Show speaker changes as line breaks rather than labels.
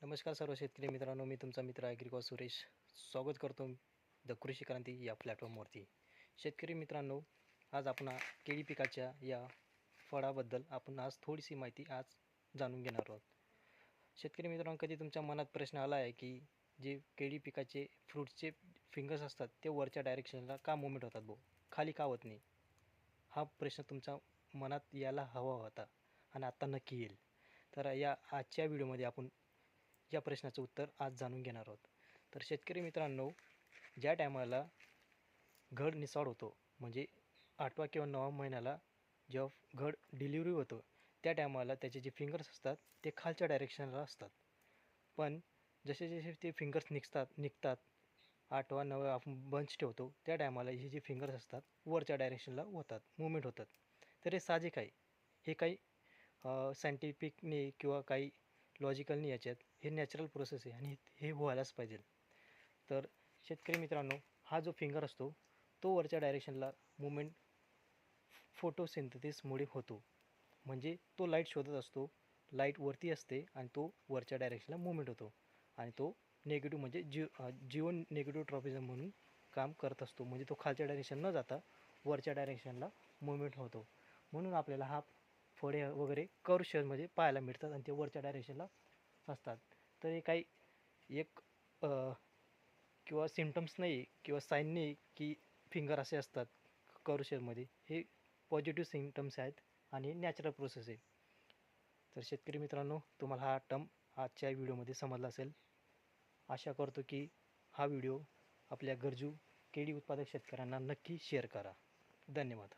नमस्कार सर्व शेतकरी मित्रांनो, मी तुमचा मित्र ॲग्रिकॉ सुरेश स्वागत करतो द कृषी क्रांती या प्लॅटफॉर्मवरती. शेतकरी मित्रांनो, आज आपण केळी पिकाच्या या फळाबद्दल आपण आज थोडीशी माहिती आज जाणून घेणार आहोत. शेतकरी मित्रांनो, कधी तुमच्या मनात प्रश्न आला आहे की जे केळी पिकाचे फ्रूटचे फिंगर्स असतात ते वरच्या डायरेक्शनला का मूव्हमेंट होतात भाऊ, खाली का होत नाही? हा प्रश्न तुमच्या मनात यायला हवा होता आणि आत्ता नक्की येईल. तर या आजच्या व्हिडिओमध्ये आपण या प्रश्नाचं उत्तर आज जाणून घेणार आहोत. तर शेतकरी मित्रांनो, ज्या टायमाला घड निसाड होतो म्हणजे 8वा किंवा 9व्या महिन्याला जेव्हा घड डिलिव्हरी होतं, त्या टायमाला त्याचे जे फिंगर्स असतात ते खालच्या डायरेक्शनला असतात. पण जसे जसे ते फिंगर्स निघतात 8वा 9वा आपण बंच ठेवतो, त्या टायमाला हे जे फिंगर्स असतात वरच्या डायरेक्शनला होतात, मूव्हमेंट होतात. तर हे साहजिक आहे. हे काही सायंटिफिकने किंवा काही लॉजिकलनी याच्यात हे नॅचरल प्रोसेस आहे आणि हे व्हायलाच पाहिजे. तर शेतकरी मित्रांनो, हा जो फिंगर असतो तो वरच्या डायरेक्शनला मूव्हमेंट फोटोसिंथेसिसमुळे होतो. म्हणजे तो लाईट शोधत असतो, लाईट वरती असते आणि तो वरच्या डायरेक्शनला मूव्हमेंट होतो आणि तो नेगेटिव्ह म्हणजे जिओ नेगेटिव्ह ट्रॉपिझम म्हणून काम करत असतो. म्हणजे तो खालच्या डायरेक्शन न जाता वरच्या डायरेक्शनला मूव्हमेंट होतो. म्हणून आपल्याला हा फळे वगैरे कर्व शेपमध्ये पाहायला मिळतात आणि ते वरच्या डायरेक्शनला असतात. तर हे काही एक किंवा सिम्प्टम्स नाही किंवा साईन नाही की फिंगर असे असतात कर्व शेपमध्ये. हे पॉझिटिव्ह सिम्प्टम्स आहेत आणि नॅचरल प्रोसेस आहे. तर शेतकरी मित्रांनो, तुम्हाला हा टर्म आजच्या व्हिडिओमध्ये समजला असेल. आशा करतो की हा व्हिडिओ आपल्या गरजू केळी उत्पादक शेतकऱ्यांना नक्की शेअर करा. धन्यवाद.